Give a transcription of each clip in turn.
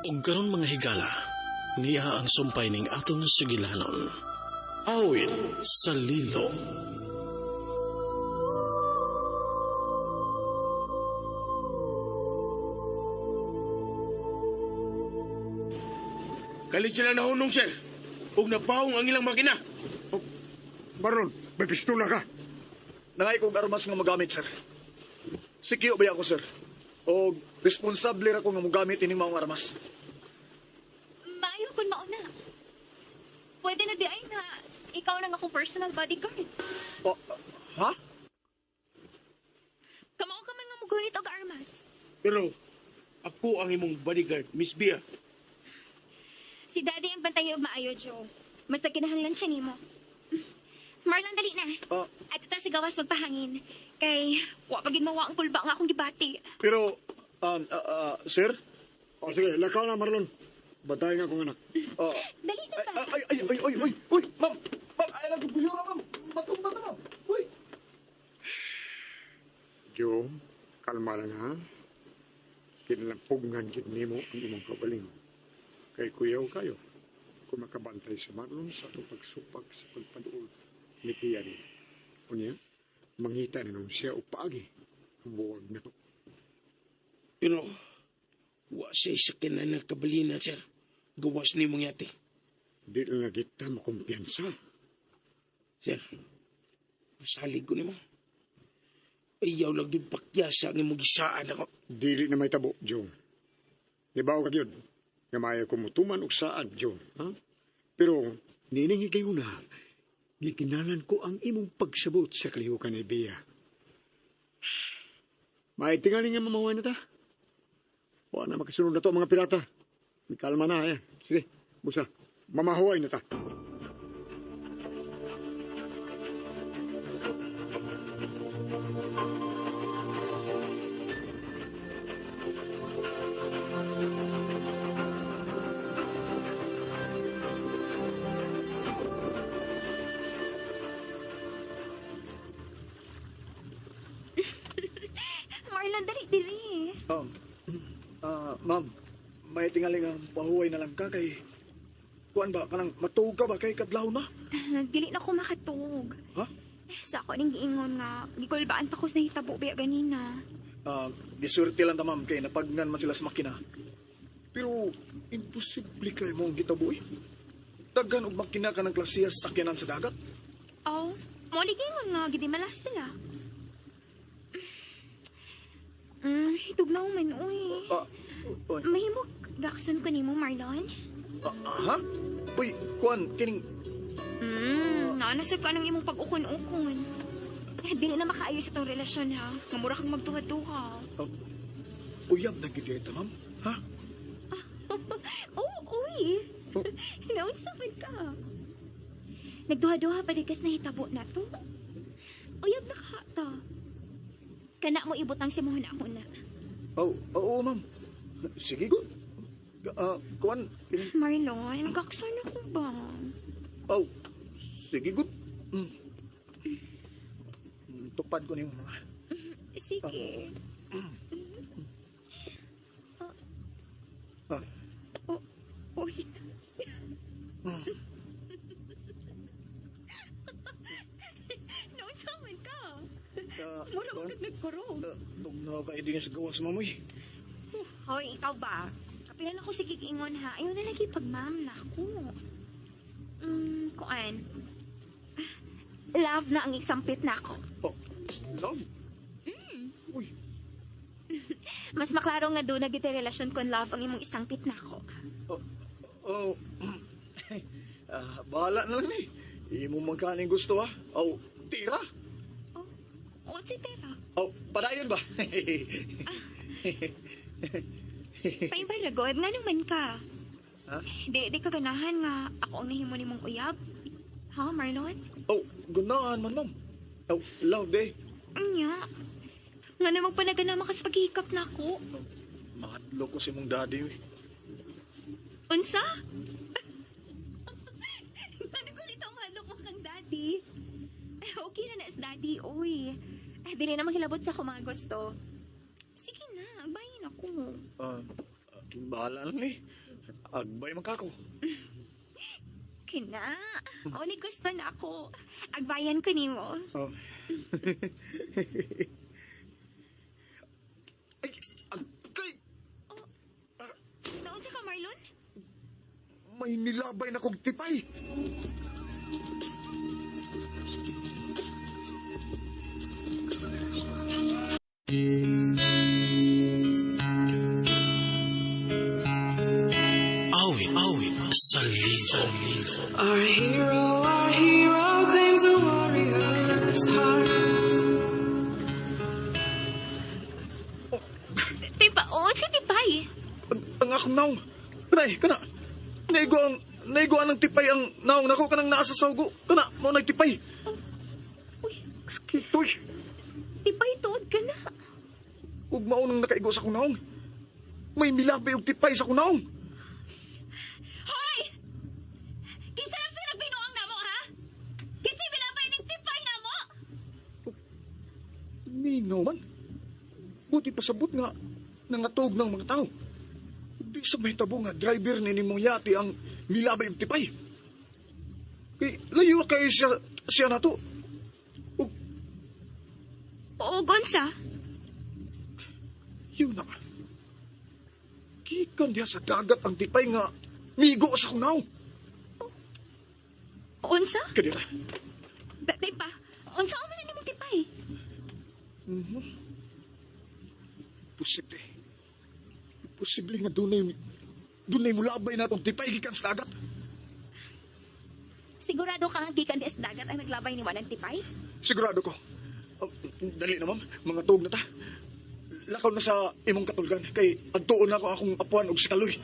ug karon mga higala, niya ang sumpay ning aton sugilanon. Awit sa Lilo. Kalit sila nahunong, sir. Huwag napahong ang ilang makina. Baron, may pistola ka. Nangay kong armas nga magamit, sir. Sikyo ba ako, sir? O responsable ra ko nga magamit ining mga armas. Maayo kun mauna. Pwede na di ay na ikaw lang akong personal bodyguard. O, ha? Kamao ka man nga mugunit og armas. Pero ako ang imong bodyguard, Miss Bia. Si Daddy ang bantay og maayo, Joe. Mas nagkinahanglan siya nimo. Marlon, dali na. At ito si gawas magpahangin. Kay, wa pagin mawa ang pulba nga akong gibati. Pero, sir? O sige, lakaw na, Marlon. Batayin nga akong anak. Dali na ba? Uy, ma'am, ay lang gugulo ka, ma'am. Matumba ka, ma'am. Uy. Jo, kalma lang ha. Kinalapugan kit nimo ang imong kabaling. Kay kuyaw kayo. Kung makabantay si Marlon sa itong pagsupag sa pagpaduol ni Pian. Unya, mangita na nung siya upagi ang buwag na to. Pero wa siya sakin na nagkabalina, sir. Gawas ni mong yate. Di lang nga kita makumpiyansa. Sir, masalig ko ni mo. Ayaw lang din pakyasa ang imong gisaan ako. Dili na may tabo, Jong. Libaw ka yun. Gamaya ko mutuman og saad, Jong. Ha? Pero, niningi kayo na, gikinalan ko ang imong pagsabot sa kalihukan ni Bea. Maitingali nga mamahuan na ta. Huwag na makasunod na to mga pirata. May kalma na, eh. Sige, busa. Mamahuay na ta. Marlon, dali. Ma'am, may tingaling ang pahuway na lang ka kay... Kuan ba, kanang matuog ka ba kay kadlaw na? Dili na ko makatug. Ha? Sa ako ning giingon nga, gikulbaan pa ko sa hitabo biya ganina. Disurti lang ta, ma'am, kay napagnan man sila sa makina. Pero, imposible kay mong gitaboy. Daghan og makina ka ng klasiya sa sakyanan sa dagat. Oh, mo di giingon nga gidi malas sila. Hitugnaw man, uy. Mahimog gakson ko nimo, Marlon. Ha? Uy, kuan, kining... Nanasab ka ng imong pag-ukon-ukon. Dili na makaayos itong relasyon, ha? Ngamura kang magtuha-tuha. Uyab na gideta, ma'am. Ha? Uy. Naunsaman ka. Nagduha-duha pa dikas na hitabo na to. Uyab na ka ta. Kana mo ibutang si Mohon ako na. Oo, ma'am. Sige, good. Kuan, Marlon, kaksan ako ba? sige, good. Tupad ko na yung mga... Sige. Uy. Naunsaman ka. Mura ko nagkurog. Tugnaw ka hindi nga sa gawas, mamoy. Hoy, ikaw ba? Kapilan ako si Kikingon, ha? Ayaw na lagi pag-ma'am na ako. Kuan. Love na ang isampit na ako. Love? Uy. Mas maklaro nga doon nagiti relasyon kon love ang imong isampit na ako. Bahala na lang ni. Imo magkaning gusto, ha? Tira. O, si Tera. Padayon ba? Paimbay na God, nga naman ka. Ha? Di ka ganahan nga ako ang nahimo ni mong uyab. Ha, Marlon? Ganahan man, ma'am. Love, eh. Anya. Nga namang panagana makas paghihikap na ako. Mahadlo ko si mong daddy, eh. Unsa? Ano ko nito mahadlo ko kang daddy? Okay na na daddy, uy. Dili na maghilabot sa kumagos to. Sige na, bayin ako. Bahala na ni. Agbay magkako. Kina, o ni gusto na ako. Agbayan ko nimo. Oh. Ay, agkay! Naunsa ka, Marlon? May nilabay na kong tipay. Awit sa libo. Our hero claims a warrior's heart. Tipa, o, si Tipay. Ang akong naong. Kana. Naiguan ng tipay ang naong nako kanang naa sa sawgo. Kana, mo nagtipay. Uy, Skitoy. Tipay, tuod ka na. Ug maunang nakaigo sa kunaong. May milabay og tipay sa kunaong. Hoy! Kinsa lang sa nagbinuang namo, ha? Kinsa bilabay ning Tipay namo? Mingaw man. Buti pasabot nga nangatog ng mga tao. Di sa may tabo nga driver ni nimong yati ang milabay og tipay. Kay layo kay siya na to. Ug Oo, Gonsa. yun na. Gikan diha sa dagat ang tipay nga migo sa kunaw. Unsa? Kadira. Tipa, unsa man na nimong Tipay? Posible. Posible nga dunay mulabay na itong tipay gikan sa dagat. Sigurado ka nga gikan di sa dagat ang naglabay ni Wanang Tipay? Sigurado ko. Dali na, ma'am. Mga tuog na ta. Lakaw na sa imong katulgan. Kay agtuon na ko akong apuan og si Kaloy.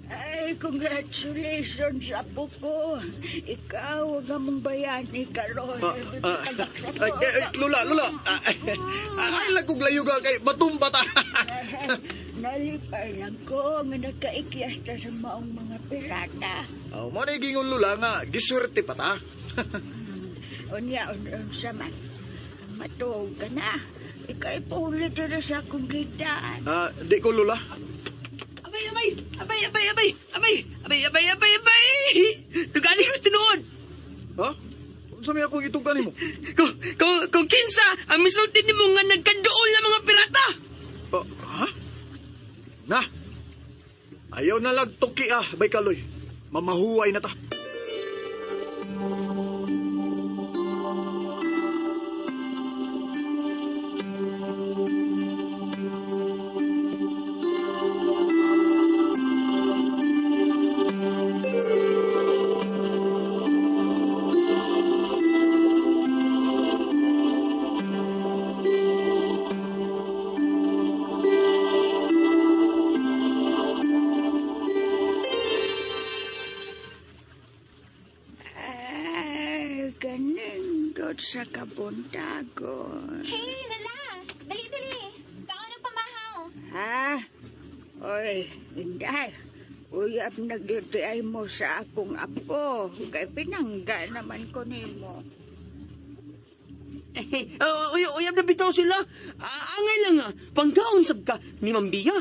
Ay, congratulations, apo ko. Ikaw, huwag mong bayani karon. Lula. Ay, lagog layo ka kay matumba ta. Nalipay lang ko nga nagkaikyas ta sa maong mga pirata. Mo na gingon lula nga giswerte pa ta. Unya, saman. Matuog ka na. Ikaw ipulit na sa akong gitaan. Di ko lula. Abay! Tugani ko tinuod. Ha? Sa may akong itugan mo? Kung kinsa, ang misulti ni mo nga nagkandool na mga pirata. Ha? Na? Ayaw na lagtoki bay Kaloy. Mamahuway na ta. Ganindot sa kabuntagon. Hey, Lala! Dali! Baka nagpamahaw. Ha? Oy, Inday. Uyab na gyud ay mo sa akong apo. Kay pinangga naman ko nimo. Uyab na bitaw sila. Angay lang nga, panggaon sab ka ni Mambiya.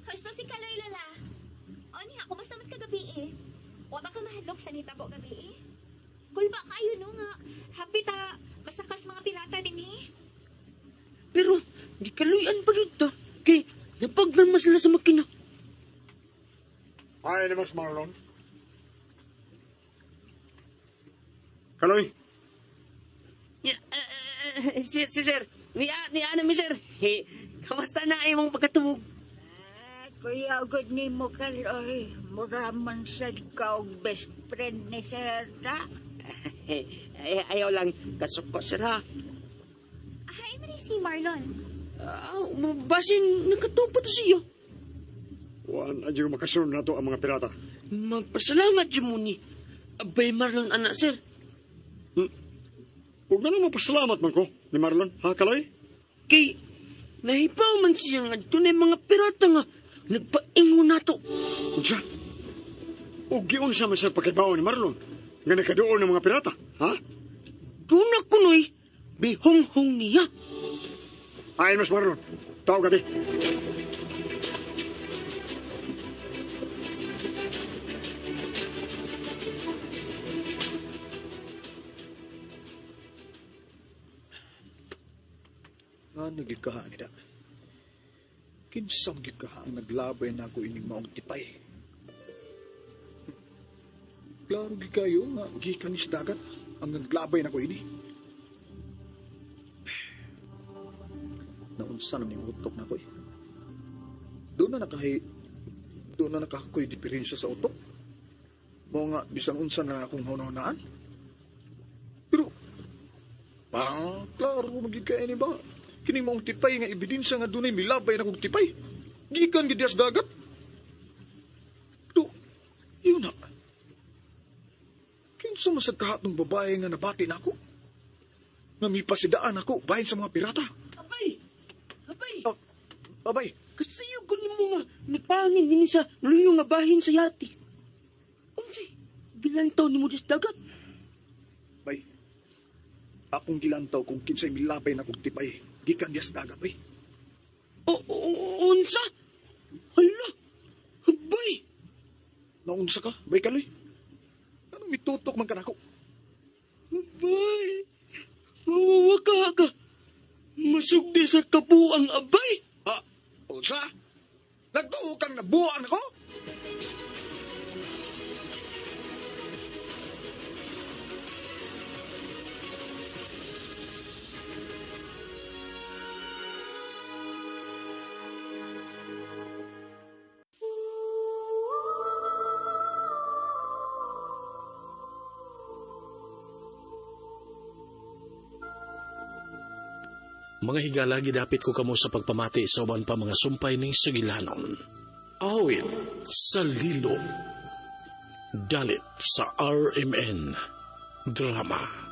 Gusto si Kaloy, Lala. O niya, kumusta man kagabi eh? Wala ka mahadlok sa nitabo gabi eh? Kulba kayo no nga. Hapit masakas mga pirata din eh. Pero, di kaluyan pa yun ta. Kay, napagnan mas sila sa makina. Ay, naman Marlon. Kaloy, Si Sir, ni ano mi Sir? Kamusta na imong pagkatubog? Kuya, good nimo Kaloy. Muraman sa ikaw best friend ni Serta. Ayaw lang kasuko Sir ha. Hi, man si Marlon. Basin, nakatupo to siya. waan adyo makasunod na to ang mga pirata. Magpasalamat yun mo ni Abay Marlon anak Sir. Huwag na lang mapasalamat man ko ni Marlon. Ha, Kaloy? Kay, nahipaw man siya nga tunay mga pirata nga nagpaingon na to. Unsa? O giun sa masal pagkibaon ni Marlon nga nakaduol ng mga pirata, ha? Doon ako noy, bihong-hong niya. Ayon mas Marlon, tawag gabi. Nga nagikahaan nila. Kinsang gikahaan naglabay na ako ining maong tipay. Klaro gikayo nga gikanis dagat ang naglabay na ko ini. Naunsa na ning utok na ko eh. Doon na nakakoy diferensya sa utok. Mo nga bisan unsa na akong hunahunaan. Pero klaro magigkain ni ba? Kining maong tipay nga ebidensya nga dunay milabay na kong tipay. Gikan gidias dagat. Pero, yun na. Kinsa masagkahat ng babae nga nabati na ako? Nga mipasidaan ako bahin sa mga pirata. Abay! Abay! Abay, Kasi yung kunin mo nga, napangin din sa luyong nga bahin sa yati. Unsay, gilantaw ni mo dis dagat. bay. Akong gilantaw kung kinsay milabay na kong tipay. Gikan dias dagat, bay. Unsa? Hala! Abay! Naunsa ka, bay kaloy. Ano mitutok man ka na ako? Abay! Mawawaka ka! Masugdi sa kabuang abay! Unsa? Nagtuo kang nabuang ako? Mga higala, gidapit ko kamo sa pagpamati sa uban pa mga sumpay ning Sugilanon. Awit sa Lilo. Dalit sa RMN Drama.